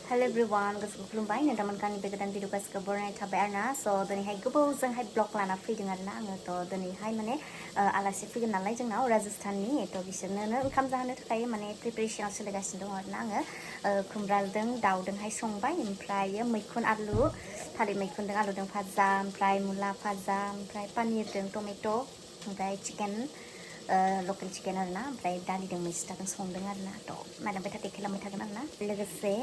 Hello everyone, guys, खुलुमबाय नोंथांमोनखौ बे गोदान भिडिअ गासिबो बरायनाय थाबाय आरोना स' दिनैहाय गोबावजोंहाय ब्लग लाना फैदों आरोना आङो थ' दिनैहाय माने आलासि फैगोन नालाय जोंनाव राजस्थाननि थ' बिसोरनो ओंखाम जाहोनो थाखाय माने प्रिपेरेसन सोलिगासिनो दङ आरोना आङो खुमब्राजों दाउजोंहाय संबाय ओमफ्राय मैखुन आलु थालिर मैखुनजों आलुजों भाजा ओमफ्राय मुला भाजा ओमफ्राय पनिरजों टमेट' ओमफ्राय चिकेन लकेल चिकेन आरोना ओमफ्राय दालिजों मैस्थाजों संदों आरोना थ' मालाबा देखायलांबाय थागोन आरोना लोगोसे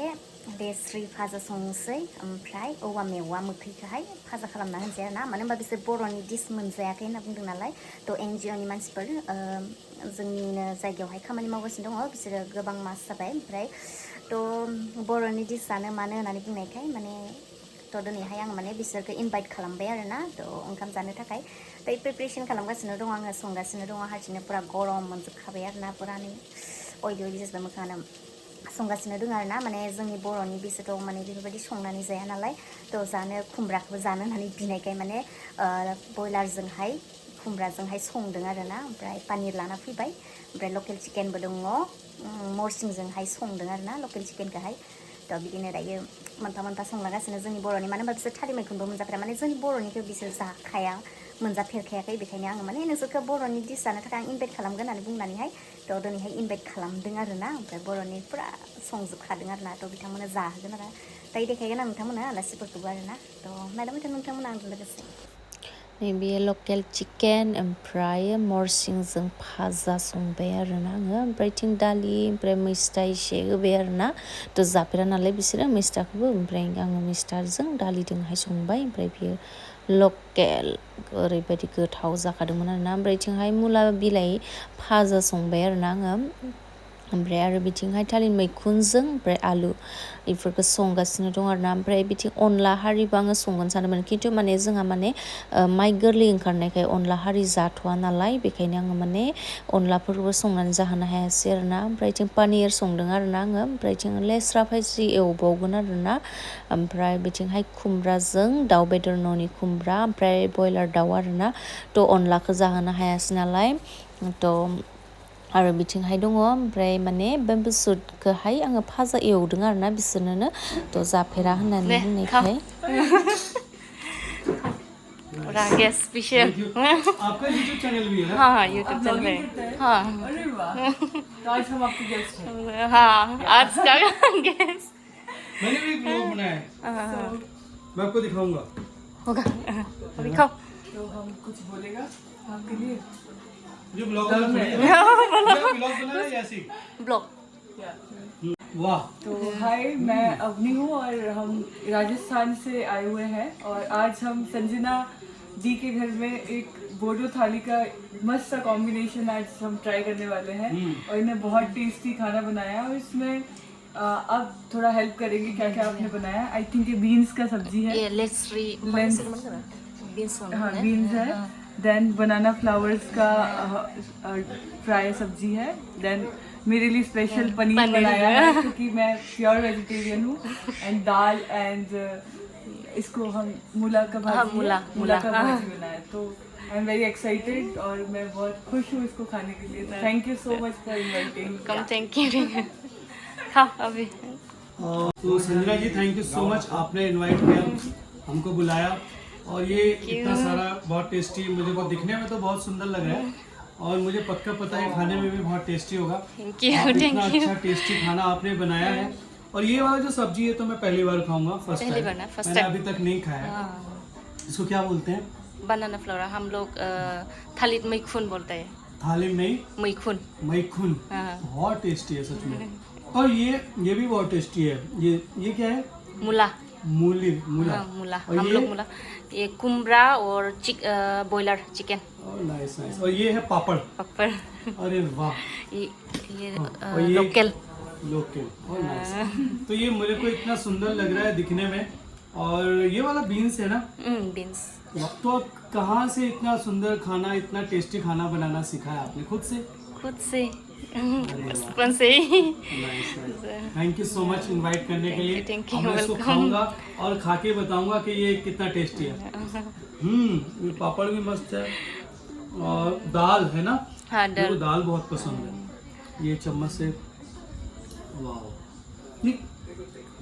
लेस्रि भाजा संनोसै ओमफ्राय औवा मेवा मोखैखौहाय भाजा खालामना होनोसै आरोना मानो होनबा बिसोर बर'नि डिस मोनजायाखै होनना बुंदों नालाय थ' NGOनि मानसिफोर जोंनिनो जायगायावहाय खामानि मावगासिनो दङ बिसोरो गोबां मास जाबाय ओमफ्राय थ' बर'नि डिस जानो मानो होननानै बुंनायखाय माने थ' दिनैहाय आं माने बिसोरखौ इनभाइट खालामबाय आरोना थ' ओंखाम जानो थाखाय थ' प्रिपेरेसन खालामगासिनो दङ आङो संगासिनो दङ हारसिंनो पुरा गरम मोनजोबखाबाय आरोना पुरानो अयली जाजोब्बाय मोखाङानो संगासिनो दङ आरोना माने जोंनि बर'नि बिसोरथ' माने बेफोरबायदि संनानै जाया नालाय थ' जानो खुमब्राखौबो जानो होननानै बिनायखाय माने बयलारजोंहाय खुमब्राजोंहाय संदों आरोना ओमफ्राय पानिर लाना फैबाय ओमफ्राय लकेल चिकेनबो दङ मरसिंजोंहाय संदों आरोना लकेल चिकेनखौहाय थ' बिदिनो दायो मोनफा मोनफा संलागासिनो जोंनि बर'नि मानो होनबा बिसोर थालिर मैखुनबो मोनजाफेरा माने जोंनि बर'निखौ बिसोर जाखाया मोनजाफेरखायाखै बेखायनो आङो माने नोंसोरखौ बर'नि डिस जानो थाखाय आं इनभाइट खालामगोन होननानै बुंनानैहाय थ' दिनैहाय इनभाइट खालामदों आरोना ओमफ्राय बर'नि फुरा संजोबखादों आरोना थ' बिथांमोना जाहोगोन आरो दायो देखायगोन आं नोंथांमोना आलासिफोरखौबो आरोना थ' नायलांबाय था नोंथांमोना आंजों लोगोसे नैबे लकेल चिकेन ओमफ्राय मरसिंजों भाजा संबाय आरोना आङो ओमफ्राय थिं दालि ओमफ्राय मैस्था एसे होबाय आरोना थ' जाफेरा नालाय बिसोरो मैस्थाखौबो ओमफ्राय आङो मैस्थाजों दालिजोंहाय संबाय ओमफ्राय बियो लकेल ओरैबायदि गोथाव जाखादोंमोन आरोना ओमफ्राय थिंहाय मुला बिलाइ भाजा संबाय आरोना आङो ओमफ्राय आरो बिथिंहाय थालिर मैखुनजों ओमफ्राय आलु बेफोरखौ संगासिनो दं आरोना ओमफ्राय बिथिं अनला हारिबो आङो संगोन सानदोंमोन खिन्थु माने जोंहा माने माइ गोरलै ओंखारनायखाय अनला हारि जाथ'वा नालाय बेखायनो आङो माने अनलाफोरखौबो संनानै जाहोनो हायासै आरोना ओमफ्राय थिं पनिर संदों आरोना आङो ओमफ्राय थिं लेस्रा भाजि एवबावगोन आरोना ओमफ्राय बिथिंहाय खुमब्राजों दाउ बेदर न'नि खुमब्रा ओमफ्राय बयलार दाउ आरोना थ' अनलाखौ जाहोनो हायासै नालाय थ' आरो बिथिंहाय दङ ओमफ्राय माने बेम्बु सुटखौहाय आङो भाजा एवदों आरोना बिसोरनोनो थ' जाफेरा होननानै बुंनायखाय राकेश पीछे आपका यूट्यूब चैनल भी है ना? हाँ यूट्यूब चैनल है हाँ अरे वाह, तो आज हम आपके गेस्ट हैं। हाँ आज का गेस्ट मैंने भी ब्लॉग बनाया है, मैं आपको दिखाऊंगा। होगा दिखाओ तो हम कुछ बोलेगा आपके लिए जो ब्लॉग ब्लॉग बना रहा है ऐसी ब्लॉग वाह। तो हाय, मैं अवनी हूँ और हम राजस्थान से आए हुए हैं और आज हम संजना दी के घर में एक बोडो थाली का मस्त सा कॉम्बिनेशन आज हम ट्राई करने वाले हैं और इन्हें बहुत टेस्टी खाना बनाया और इसमें अब थोड़ा हेल्प करेंगे क्या क्या आपने बनाया। आई थिंक ये बीन्स का सब्जी है, ये लेस्री बीन्स हाँ बीन्स है, देन बनाना फ्लावर्स का फ्राई सब्जी है, देन मेरे लिए स्पेशल पनीर बनाया है क्योंकि मैं प्योर वेजिटेरियन हूँ, एंड दाल एंड इसको हम मूला का भाजी मूला का भाजी बनाया। तो आई एम वेरी एक्साइटेड और मैं बहुत खुश हूँ इसको खाने के लिए। Thank you so much for inviting. Com thank you हाँ अभी तो Sanjana ji thank you so much, आपने इनवाइट किया, हमको बुलाया और ये इतना सारा बहुत टेस्टी, मुझे बहुत दिखने में तो बहुत सुंदर लग रहा है और मुझे पक्का पता है खाने में भी बहुत टेस्टी होगा। इतना अच्छा टेस्टी खाना आपने बनाया है और ये वाला जो सब्जी है तो मैं पहली बार खाऊंगा, फर्स्ट टाइम, मैंने अभी तक नहीं खाया। इसको क्या बोलते हैं? बनाना फ्लावर हम लोग थालिर मैखुन बोलते हैं। थाली में मैखुन मैखुन बहुत टेस्टी है सच में। और ये भी बहुत टेस्टी है। ये क्या है? मूला मूला मूला हम लोग मूला, ये कुमड़ा और बॉयलर चिकन। Nice nice. और ये है पापड़। अरे वाह। ये लोकल और नाइस। तो ये मुझे को इतना सुंदर लग रहा है दिखने में। और ये वाला बीन्स है ना? बीन्स। तो आप कहाँ से इतना सुंदर खाना, इतना टेस्टी खाना बनाना सीखा है आपने? खुद से बचपन से ही। Thank you so much invite करने के लिए। मैं इसको खाऊंगा और खा के बताऊंगा कि ये कितना टेस्टी है। ये पापड़ भी मस्त है और दाल है ना? हाँ, मुझे दाल बहुत पसंद है। ये चम्मच से वाह,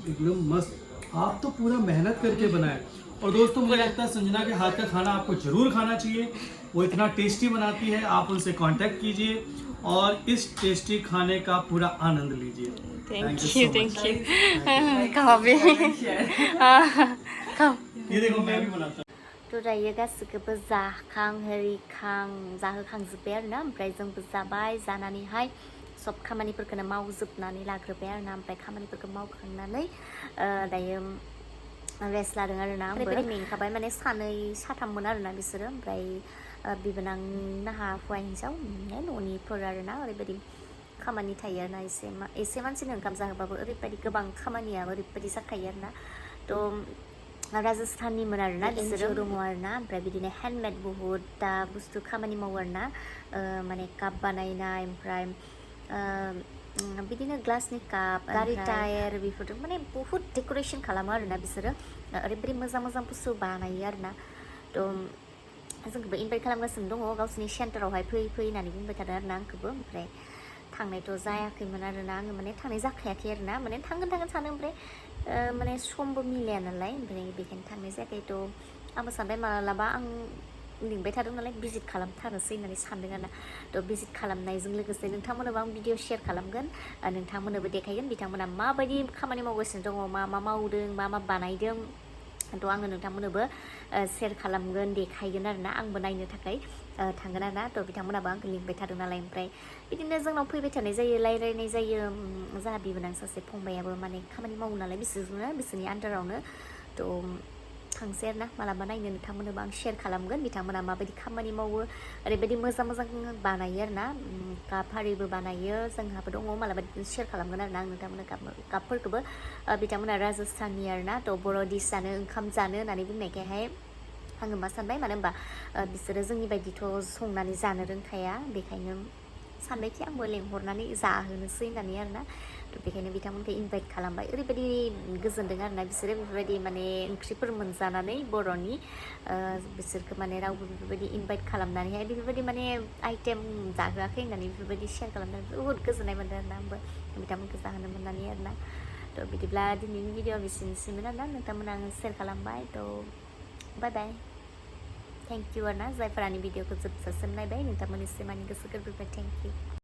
एकदम मस्त। आप तो पूरा मेहनत करके बनाए। और दोस्तों मुझे लगता है संजना के हाथ का खाना आपको जरूर खाना चाहिए, वो इतना टेस्टी बनाती है। आप उनसे कांटेक्ट कीजिए और इस टेस्टी खाने का पूरा आनंद लीजिए। Thank so you, much. thank you. Like, Coffee. subscribe and share. Come. ये देखो मैं भी बनाता हूँ। थ' दायो गासिखौबो जाखां हेरिखां जाहोखांजोब्बाय आरोना, ओमफ्राय जोंबो जाबाय, जानानैहाय सब खामानिफोरखौनो मावजोबनानै लाग्रोबाय आरोना, ओमफ्राय खामानिफोरखौ मावखांनानै दायो रेस्ट लादों आरोना। ओरैबायदि मेंखाबाय, माने सानै साथाममोन आरोना बिसोरो, ओमफ्राय बिबोनां नाहा हौवा हिन्जाव न'निफोर आरोना। ओरैबायदि खामानि थायो आरोना, एसे मानसिनो ओंखाम जाहोबाबो ओरैबायदि गोबां खामानिया ओरैबायदि जाखायो आरोना। थ' राजस्थाननिमोन आरोना बिसोरो दङ आरोना, ओमफ्राय बिदिनो हेन्डमेड बुहुत दा बुस्थु खामानि मावो आरोना, माने काप बानायनाय, ओमफ्राय बिदिनो ग्लासनि काप, गारि टायार, बेफोरजों माने बुहुत डेक'रेसन खालामो आरोना बिसोरो, ओरैबायदि मोजां मोजां बुस्थु बानायो आरोना। थ' जोंखौबो इनभाइट खालामगासिनो दङ, गावसोरनि सेन्टारावहाय फै फै होननानै बुंबाय थादों आरोना आंखौबो। ओमफ्राय थांनायथ' जायाखैमोन आरोना, आङो माने थांनाय जाखायाखै आरोना, माने थांगोन सानो, ओमफ्राय माने समबो मिलाया नालाय, ओमफ्राय बेखायनो थांनाय जायाखै। थ' आंबो सानबाय मालाबा आं लिंबाय थादों नालाय भिजिट खालामथारनोसै होननानै सानदों आरोना। थ' भिजिट खालामनायजों लोगोसे नोंथांमोननोबो आं भिडिअ शेयार खालामगोन, नोंथांमोननोबो देखायगोन बिथांमोना माबायदि खामानि मावगासिनो दङ, मा मा मावदों, मा मा बानायदों। थ' आङो नोंथांमोननोबो शेयार खालामगोन, देखायगोन आरोना, आंबो नायनो थाखाय थांगोन आरोना। थ' बिथांमोनाबो आंखौ लिंबाय थादों नालाय, ओमफ्राय बिदिनो जोंनाव फैबाय थानाय जायो, रायज्लायनाय जायो। जोंहा बिबोनां सासे फंबायाबो माने खामानि मावो नालाय बिसोरनि आन्दारावनो। थ' थांसै आरोना मालाबा नायनो, नोंथांमोननोबो आं शेयार खालामगोन बिथांमोना माबायदि खामानि मावो, ओरैबायदि मोजां मोजां बानायो आरोना, काप आरिबो बानायो, जोंहाबो दङ, मालाबा शेयार खालामगोन आरोना आं नोंथांमोननो कापफोरखौबो। बिथांमोना राजस्थाननि आरोना, थ' बर' डिस जानो, ओंखाम जानो होननानै बुंनायखायहाय आङो मा सानबाय, मानो होनबा बिसोरो जोंनि बायदिथ' संनानै जानो रोंखाया, बेखायनो सानबायखि आंबो लेंहरनानै जाहोनोसै होननानै आरोना। थ' बेखायनो बिथांमोनखौ इनभाइट खालामबाय। ओरैबायदि गोजोनदों आरोना बिसोरो बेफोरबायदि माने ओंख्रिफोर मोनजानानै बर'नि, बिसोरखौ माने रावबो बेफोरबायदि इनभाइट खालामनानैहाय बेफोरबायदि माने आइटेम जाहोआखै होननानै बेफोरबायदि शेयार खालामनानै बुहुत गोजोननाय मोनदों आरोना आंबो बिथांमोनखौ जाहोनो मोननानै आरोना। थ' बिदिब्ला दिनैनि भिडिअ बिसिनिसैमोन आरोना, नोंथांमोना आङो शेयार खालामबाय। थ' बाय बाय, थेंक इउ आरोना जायफोरानि भिडिअखौ जोबजासिम नायबाय, नोंथांमोननिसिम आंनि गोसो गोरबोनिफ्राय थेंक इउ।